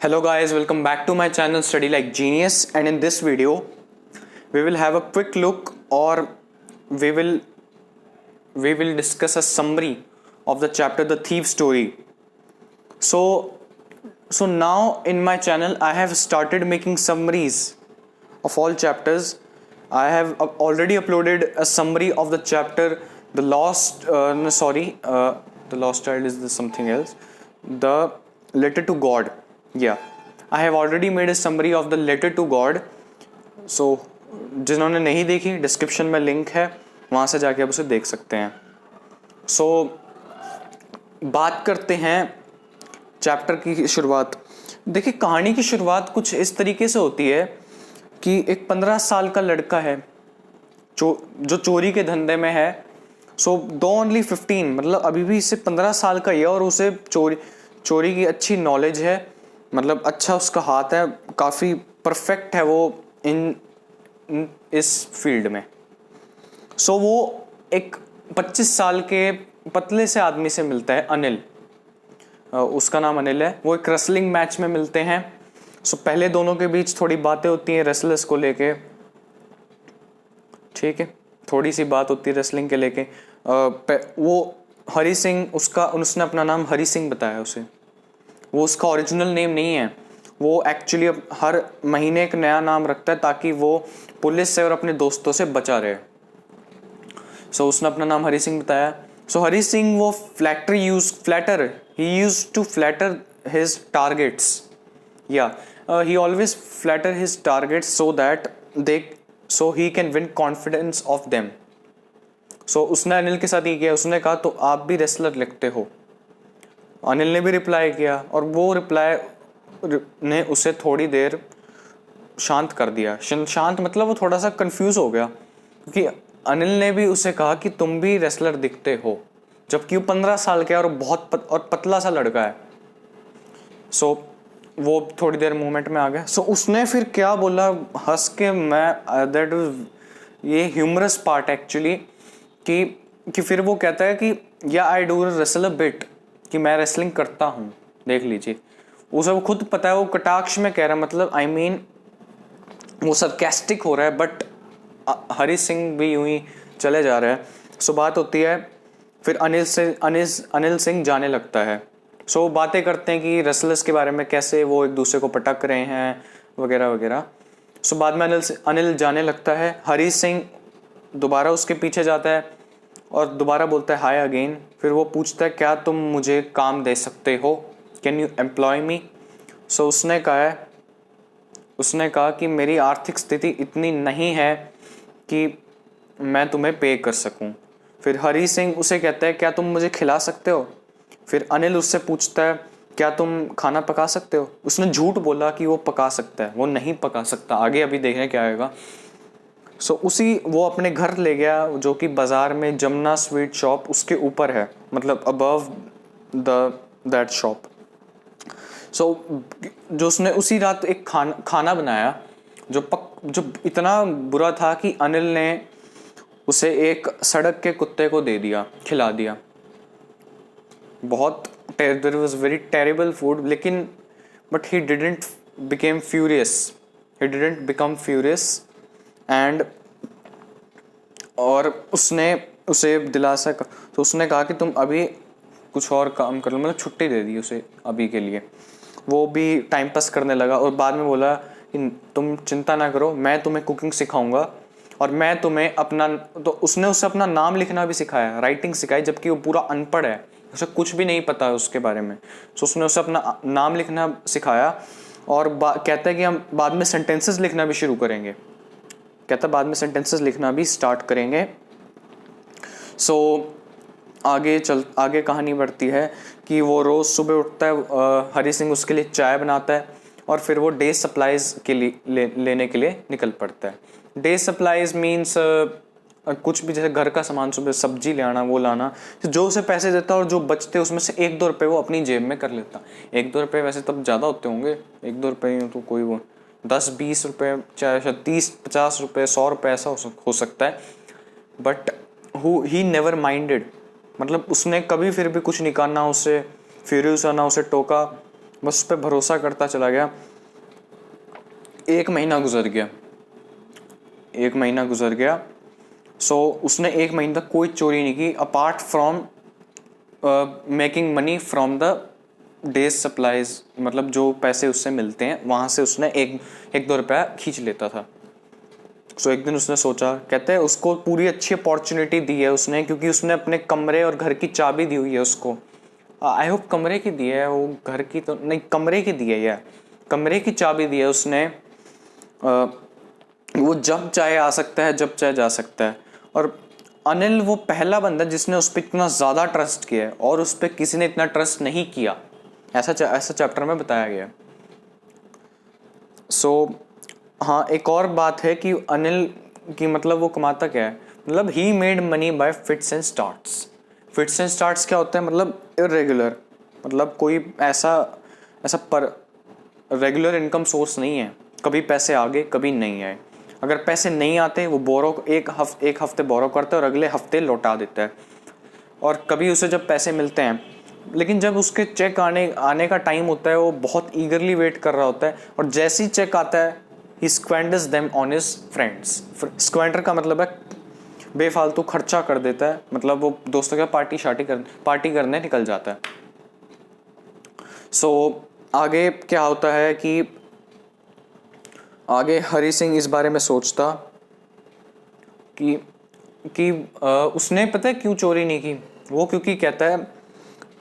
Hello guys, welcome back to my channel Study Like Genius, and in this video we will have a quick look or we will discuss a summary of the chapter The Thief Story. So now in my channel I have started making summaries of all chapters. I have already uploaded a summary of the chapter The Lost The Lost Child is something else. The Letter to God. Yeah, I have already made a summary of the Letter to God. So जिन्होंने नहीं देखी, description में link है, वहाँ से जाके आप उसे देख सकते हैं. सो बात करते हैं चैप्टर की शुरुआत. देखिए, कहानी की शुरुआत कुछ इस तरीके से होती है कि एक 15 साल का लड़का है जो चोरी के धंधे में है. सो दो ओनली 15, मतलब अभी भी इसे 15 साल का ही है और उसे चोरी की अच्छी नॉलेज है, मतलब अच्छा उसका हाथ है, काफ़ी परफेक्ट है वो इस फील्ड में. सो वो एक 25 साल के पतले से आदमी से मिलता है, अनिल. उसका नाम अनिल है. वो एक रेसलिंग मैच में मिलते हैं. सो पहले दोनों के बीच थोड़ी बातें होती हैं रेसलर्स को लेके. ठीक है, थोड़ी सी बात होती है रेसलिंग के लेके. वो हरी सिंह, उसने अपना नाम हरी सिंह बताया उसे. वो उसका ओरिजिनल नेम नहीं है. वो एक्चुअली हर महीने एक नया नाम रखता है ताकि वो पुलिस से और अपने दोस्तों से बचा रहे. सो उसने अपना नाम हरी सिंह बताया. सो हरी सिंह वो he used to flatter his targets. या he always flatter his targets so he can win confidence of them. So उसने अनिल के साथ ये किया. उसने कहा तो आप भी रेसलर लिखते हो. अनिल ने भी रिप्लाई किया और वो रिप्लाई ने उसे थोड़ी देर शांत कर दिया. शांत मतलब वो थोड़ा सा कंफ्यूज हो गया क्योंकि अनिल ने भी उसे कहा कि तुम भी रेसलर दिखते हो, जबकि वो 15 साल का है और बहुत पतला सा लड़का है. सो वो थोड़ी देर मूवमेंट में आ गया. सो उसने फिर क्या बोला हंस के, ये ह्यूमरस पार्ट एक्चुअली कि फिर वो कहता है कि या आई डू रेसलर बिट, कि मैं रेसलिंग करता हूँ. देख लीजिए, उसे वो खुद पता है, वो कटाक्ष में कह रहा है, मतलब वो सरकास्टिक हो रहा है, बट हरी सिंह भी यूं ही चले जा रहा है. सो बात होती है फिर अनिल सिंह जाने लगता है. सो बातें करते हैं कि रेसलर्स के बारे में, कैसे वो एक दूसरे को पटक रहे हैं वगैरह वगैरह. सो बाद में अनिल जाने लगता है. हरी सिंह दोबारा उसके पीछे जाता है और दोबारा बोलता है हाय अगेन. फिर वो पूछता है क्या तुम मुझे काम दे सकते हो, कैन यू एम्प्लॉय मी. सो उसने कहा कि मेरी आर्थिक स्थिति इतनी नहीं है कि मैं तुम्हें पे कर सकूं. फिर हरी सिंह उसे कहता है क्या तुम मुझे खिला सकते हो. फिर अनिल उससे पूछता है क्या तुम खाना पका सकते हो. उसने झूठ बोला कि वो पका सकता है, वो नहीं पका सकता. आगे अभी देखने क्या आएगा. सो वो अपने घर ले गया, जो कि बाजार में जमुना स्वीट शॉप उसके ऊपर है, मतलब अबव दैट शॉप. सो जो उसने उसी रात एक खाना बनाया जो इतना बुरा था कि अनिल ने उसे एक सड़क के कुत्ते को खिला दिया. बहुत there was very terrible food, लेकिन but he didn't become furious and और उसने उसे दिलासा. तो उसने कहा कि तुम अभी कुछ और काम कर लो, मतलब छुट्टी दे दी उसे अभी के लिए. वो भी टाइम पास करने लगा और बाद में बोला कि तुम चिंता ना करो, मैं तुम्हें कुकिंग सिखाऊंगा और मैं तुम्हें तो उसने उसे अपना नाम लिखना भी सिखाया, राइटिंग सिखाई, जबकि वो पूरा अनपढ़ है, उसे कुछ भी नहीं पता है उसके बारे में. तो उसने उसे अपना नाम लिखना सिखाया और कहता है कि हम बाद में सेंटेंसेस लिखना भी शुरू करेंगे. सेंटेंसेस लिखना भी स्टार्ट करेंगे. सो आगे कहानी बढ़ती है कि वो रोज़ सुबह उठता है, हरी सिंह उसके लिए चाय बनाता है और फिर वो डे सप्लाईज के लिए लेने के लिए निकल पड़ता है. डे सप्लाईज मीन्स कुछ भी, जैसे घर का सामान, सुबह सब्जी ले आना, वो लाना. जो उसे पैसे देता और जो बचते उसमें से 1-2 रुपये वो अपनी जेब में कर लेता. 1-2 रुपये वैसे तब ज़्यादा होते होंगे, 1-2 रुपये तो कोई वो 10-20 रुपये, चाहे 30-50 रुपये, 100 रुपये ऐसा हो सकता है. बट ही नेवर माइंडेड, मतलब उसने कभी फिर भी कुछ नहीं कहा, ना उसे फ्यूरियस ना उसे टोका. बस उस पर भरोसा करता चला गया। एक महीना गुजर गया, एक महीना गुजर गया। सो उसने एक महीने तक कोई चोरी नहीं की apart from making money from the days supplies, मतलब जो पैसे उससे मिलते हैं वहाँ से उसने एक दो रुपया खींच लेता था। सो एक दिन उसने सोचा, कहते हैं उसको पूरी अच्छी अपॉर्चुनिटी दी है उसने, क्योंकि उसने अपने कमरे और घर की चाबी दी हुई है उसको। आई होप कमरे की दी है, वो घर की तो नहीं, कमरे की दी है यार, कमरे की चाबी दी है उसने। वो जब चाहे आ सकता है, जब चाहे जा सकता है। और अनिल वो पहला बंदा जिसने उस पर इतना ज़्यादा ट्रस्ट किया है, और उस पर किसी ने इतना ट्रस्ट नहीं किया, ऐसा चैप्टर में बताया गया है। सो हाँ, एक और बात है कि अनिल की मतलब वो कमाता क्या है, मतलब he made money by fits and starts. Fits and starts क्या होता है, मतलब इरेगुलर, मतलब कोई ऐसा ऐसा पर रेगुलर इनकम सोर्स नहीं है, कभी पैसे आ गए कभी नहीं आए। अगर पैसे नहीं आते वो एक हफ्ते बोरो करता है और अगले हफ्ते लौटा देता है। और कभी उसे जब पैसे मिलते हैं, लेकिन जब उसके चेक आने का टाइम होता है वो बहुत ईगरली वेट कर रहा होता है, और जैसे ही चेक आता है ही स्क्वेंडर्स them on his friends. Squander का मतलब है बेफालतू खर्चा कर देता है, मतलब वो दोस्तों के पार्टी करने निकल जाता है। सो आगे क्या होता है कि आगे हरी सिंह इस बारे में सोचता कि उसने पता है क्यों चोरी नहीं की वो, क्योंकि कहता है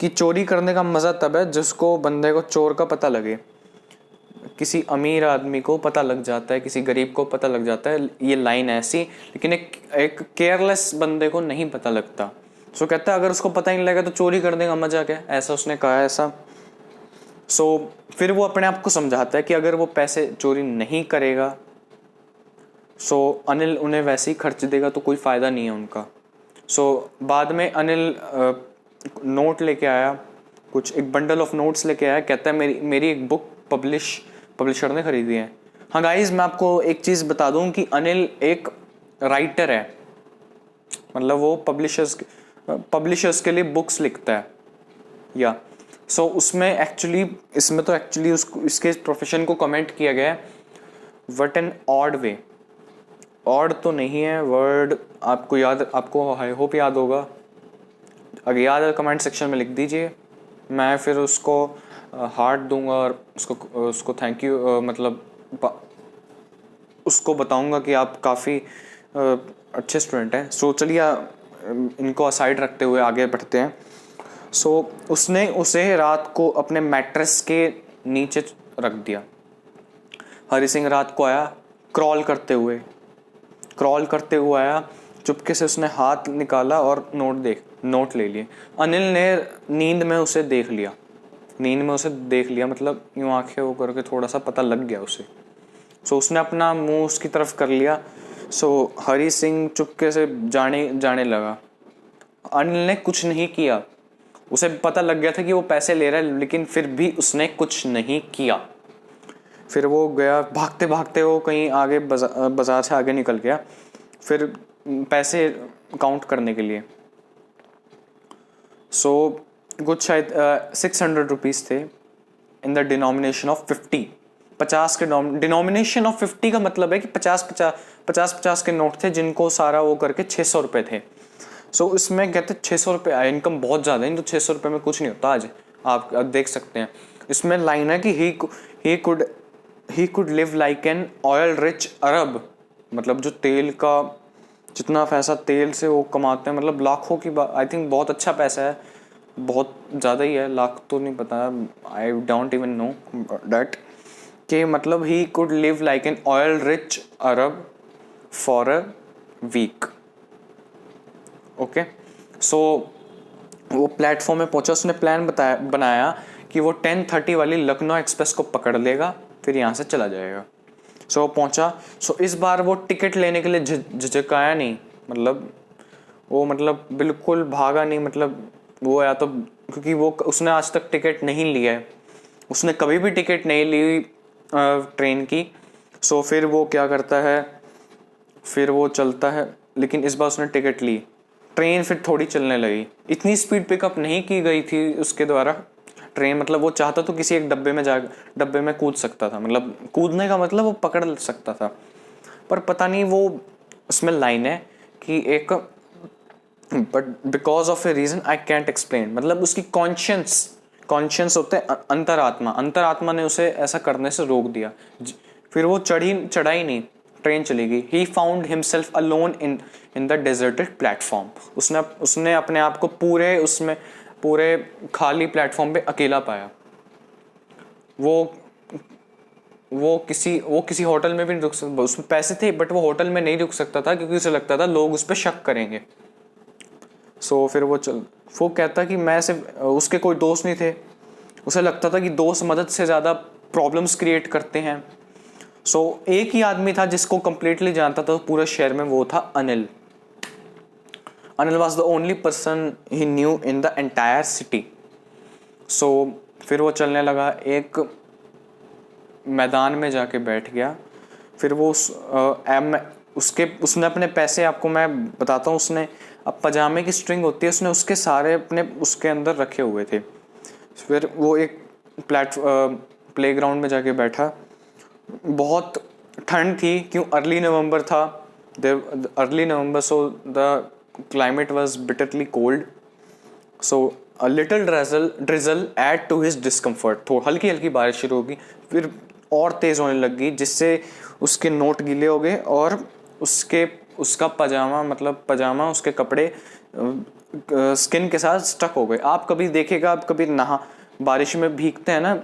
कि चोरी करने का मज़ा तब है जिसको बंदे को चोर का पता लगे। किसी अमीर आदमी को पता लग जाता है, किसी गरीब को पता लग जाता है, ये लाइन ऐसी, लेकिन एक केयरलेस बंदे को नहीं पता लगता। सो कहता है अगर उसको पता ही नहीं लगेगा तो चोरी करने का मजा क्या, ऐसा उसने कहा ऐसा। सो फिर वो अपने आप को समझाता है कि अगर वो पैसे चोरी नहीं करेगा, सो अनिल उन्हें वैसे ही खर्च देगा तो कोई फ़ायदा नहीं है उनका। सो बाद में अनिल नोट लेके आया, एक बंडल ऑफ नोट्स लेके आया, कहता है मेरी एक बुक पब्लिशर ने खरीदी है। हाँ गाइस, मैं आपको एक चीज़ बता दूं कि अनिल एक राइटर है, मतलब वो पब्लिशर्स के लिए बुक्स लिखता है या सो इसमें तो एक्चुअली उसको इसके प्रोफेशन को कमेंट किया गया है what an odd way. Odd तो नहीं है वर्ड, आपको आई होप याद होगा, अगर याद है कमेंट सेक्शन में लिख दीजिए, मैं फिर उसको हार्ट दूंगा और उसको थैंक यू मतलब उसको बताऊंगा कि आप काफ़ी अच्छे स्टूडेंट हैं। सो चलिए इनको असाइड रखते हुए आगे बढ़ते हैं। सो उसने उसे रात को अपने मैट्रेस के नीचे रख दिया। हरी सिंह रात को आया क्रॉल करते हुए आया, चुपके से उसने हाथ निकाला और नोट ले लिए। अनिल ने नींद में उसे देख लिया, मतलब यूँ आंखें वो करके थोड़ा सा पता लग गया उसे। सो उसने अपना मुंह उसकी तरफ कर लिया। सो हरी सिंह चुपके से जाने लगा। अनिल ने कुछ नहीं किया, उसे पता लग गया था कि वो पैसे ले रहा है, लेकिन फिर भी उसने कुछ नहीं किया। फिर वो गया भागते भागते, वो कहीं आगे बाजार से आगे निकल गया, फिर पैसे काउंट करने के लिए। सो कुछ शायद 600 रुपीज़ थे इन द डिनोमिनेशन ऑफ 50। 50 के डिनोमिनेशन ऑफ 50 का मतलब है कि 50 के नोट थे, जिनको सारा वो करके 600 रुपये थे। सो इसमें कहते 600 रुपये आए, इनकम बहुत ज़्यादा है, तो 600 रुपये में कुछ नहीं होता आज, आप देख सकते हैं। इसमें लाइन है कि he could live like an oil rich Arab, मतलब जो तेल का जितना पैसा तेल से वो कमाते हैं, मतलब लाखों की आई थिंक बहुत अच्छा पैसा है, बहुत ज़्यादा ही है, लाख तो नहीं पता, I don't even know that, कि मतलब he could live like an oil rich Arab for a week. Okay, so वो प्लेटफॉर्म में पहुंचा, उसने प्लान बनाया कि वो 10:30 वाली लखनऊ एक्सप्रेस को पकड़ लेगा, फिर यहाँ से चला जाएगा। सो पहुंचा। सो इस बार वो टिकट लेने के लिए झिझकाया नहीं, मतलब बिल्कुल भागा नहीं, मतलब वो या तो क्योंकि वो उसने आज तक टिकट नहीं लिया है, उसने कभी भी टिकट नहीं ली ट्रेन की। सो फिर वो क्या करता है, फिर वो चलता है, लेकिन इस बार उसने टिकट ली। ट्रेन फिर थोड़ी चलने लगी, इतनी स्पीड पिकअप नहीं की गई थी उसके द्वारा, ट्रेन, मतलब वो चाहता तो किसी एक डब्बे में कूद सकता था, मतलब कूदने का मतलब वो पकड़ सकता था, पर पता नहीं वो उसमें लाइन है कि एक but because of a reason I can't explain, मतलब उसकी कॉन्शियंस होते हैं अंतरात्मा ने उसे ऐसा करने से रोक दिया। फिर वो चढ़ा ही नहीं, ट्रेन चली गई। He found himself alone in the deserted platform. उसने अपने आप को पूरे खाली प्लेटफॉर्म पे अकेला पाया। वो किसी होटल में भी नहीं रुक सकता, उसमें पैसे थे बट वो होटल में नहीं रुक सकता था क्योंकि उसे लगता था लोग उस पर शक करेंगे। फिर वो कहता कि मैं सिर्फ, उसके कोई दोस्त नहीं थे, उसे लगता था कि दोस्त मदद से ज़्यादा प्रॉब्लम्स क्रिएट करते हैं। एक ही आदमी था जिसको कंप्लीटली जानता था पूरे शहर में, वो था Anil. Anil was the only person he new in the entire city. फिर वो चलने लगा, एक मैदान में जाके बैठ गया। फिर वो उसने अपने पैसे, आपको मैं बताता हूँ, उसने अब पजामे की स्ट्रिंग होती है, उसने उसके सारे अपने उसके अंदर रखे हुए थे। फिर वो एक प्लेग्राउंड में जाके बैठा। बहुत ठंड थी, क्यों, अर्ली नवंबर था, early November, so the climate was bitterly cold. A little drizzle added to his discomfort. थोड़ी हल्की हल्की बारिश शुरू होगी, फिर और तेज़ होने लगी, जिससे उसके नोट गीले हो गए और उसका पजामा उसके कपड़े स्किन के साथ स्टक हो गए। आप कभी देखेगा, आप कभी बारिश में भीगते हैं ना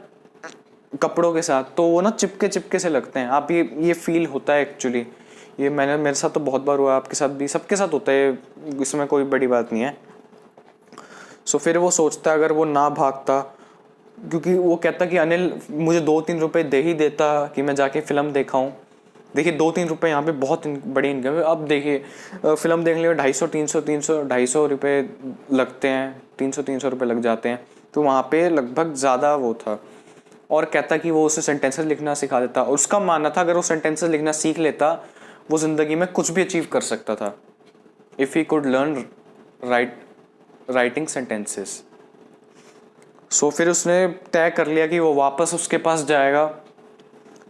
कपड़ों के साथ, तो वो ना चिपके से लगते हैं। आप ये फील होता है एक्चुअली, ये मेरे साथ तो बहुत बार हुआ, आपके साथ भी, सबके साथ होता है, इसमें कोई बड़ी बात नहीं है। फिर वो सोचता अगर वो ना भागता, क्योंकि वो कहता कि अनिल मुझे 2-3 रुपए दे ही देता कि मैं जाके फ़िल्म देखाऊं। देखिए 2-3 रुपये यहाँ पे बहुत बड़ी इनकम है। अब देखिए फ़िल्म देखने में 250 रुपये लगते हैं, 300 रुपये लग जाते हैं, तो वहाँ पे लगभग ज़्यादा वो था। और कहता कि वो उसे सेंटेंसेस लिखना सिखा देता, और उसका मानना था अगर वो सेंटेंसेस लिखना सीख लेता वो ज़िंदगी में कुछ भी अचीव कर सकता था, if he could learn writing sentences. फिर उसने तय कर लिया कि वो वापस उसके पास जाएगा,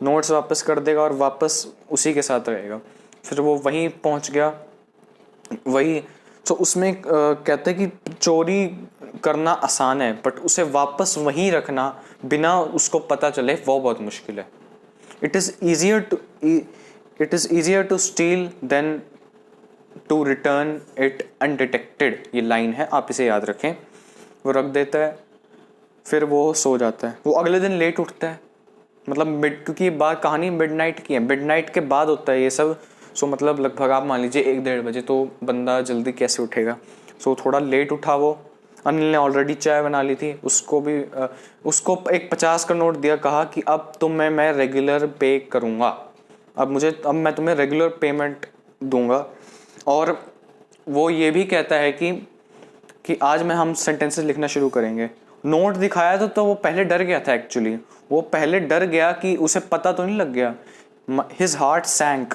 नोट्स वापस कर देगा और वापस उसी के साथ रहेगा। फिर वो वहीं पहुंच गया, उसमें कहते हैं कि चोरी करना आसान है बट उसे वापस वहीं रखना बिना उसको पता चले वो बहुत मुश्किल है। It is easier to steal than to return it undetected, ये लाइन है, आप इसे याद रखें। वो रख देता है, फिर वो सो जाता है। वो अगले दिन लेट उठता है, मतलब क्योंकि ये बात कहानी मिडनाइट की है, मिडनाइट के बाद होता है ये सब। मतलब लगभग आप मान लीजिए 1-1:30 बजे, तो बंदा जल्दी कैसे उठेगा। थोड़ा लेट उठा वो। अनिल ने ऑलरेडी चाय बना ली थी, उसको एक 50 का नोट दिया, कहा कि अब मैं रेगुलर पे करूँगा, अब मैं तुम्हें रेगुलर पेमेंट दूंगा। और वो ये भी कहता है कि आज हम सेंटेंसेस लिखना शुरू करेंगे। नोट दिखाया तो वो पहले डर गया था एक्चुअली, वो पहले डर गया कि उसे पता तो नहीं लग गया। हिज हार्ट सैंक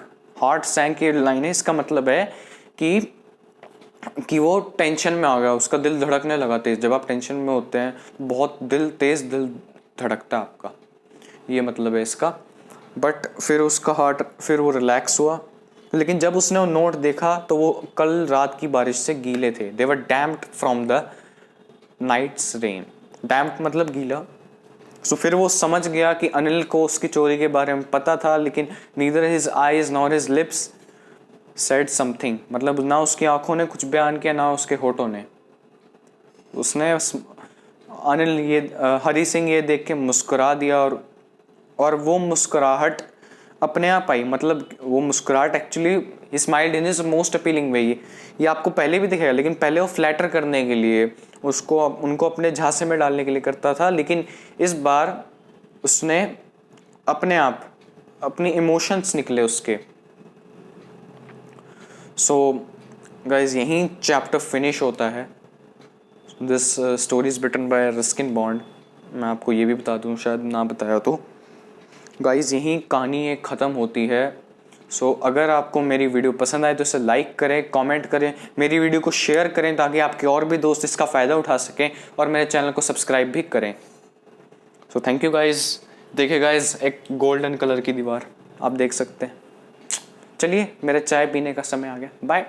ये लाइन है, इसका मतलब है कि वो टेंशन में आ गया, उसका दिल धड़कने लगा तेज। जब आप टेंशन में होते हैं बहुत दिल धड़कता है आपका, ये मतलब है इसका। बट फिर फिर वो रिलैक्स हुआ। लेकिन जब उसने वो नोट देखा तो वो कल रात की बारिश से गीले थे। They were damped from the night's rain. Damped मतलब गीला। फिर वो समझ गया कि अनिल को उसकी चोरी के बारे में पता था, लेकिन neither his eyes nor his lips said something, मतलब ना उसकी आंखों ने कुछ बयान किया ना उसके होठों ने। हरी सिंह ये देख के मुस्कुरा दिया, और वो मुस्कुराहट अपने आप आई, मतलब वो मुस्कुराहट actually smiled in his most appealing way. ये आपको पहले भी दिखेगा, लेकिन पहले वो फ्लैटर करने के लिए, उनको अपने झांसे में डालने के लिए करता था, लेकिन इस बार उसने अपने इमोशंस निकले उसके। गाइज यहीं चैप्टर फिनिश होता है। This story is written by Ruskin Bond. मैं आपको ये भी बता दूं, शायद ना बताया तो। गाइज यहीं कहानी एक ख़त्म होती है। अगर आपको मेरी वीडियो पसंद आए तो इसे लाइक करें, कमेंट करें, मेरी वीडियो को शेयर करें ताकि आपके और भी दोस्त इसका फ़ायदा उठा सकें, और मेरे चैनल को सब्सक्राइब भी करें। So thank you guys. देखिए गाइज, एक गोल्डन कलर की दीवार आप देख सकते हैं। चलिए, मेरे चाय पीने का समय आ गया। बाय।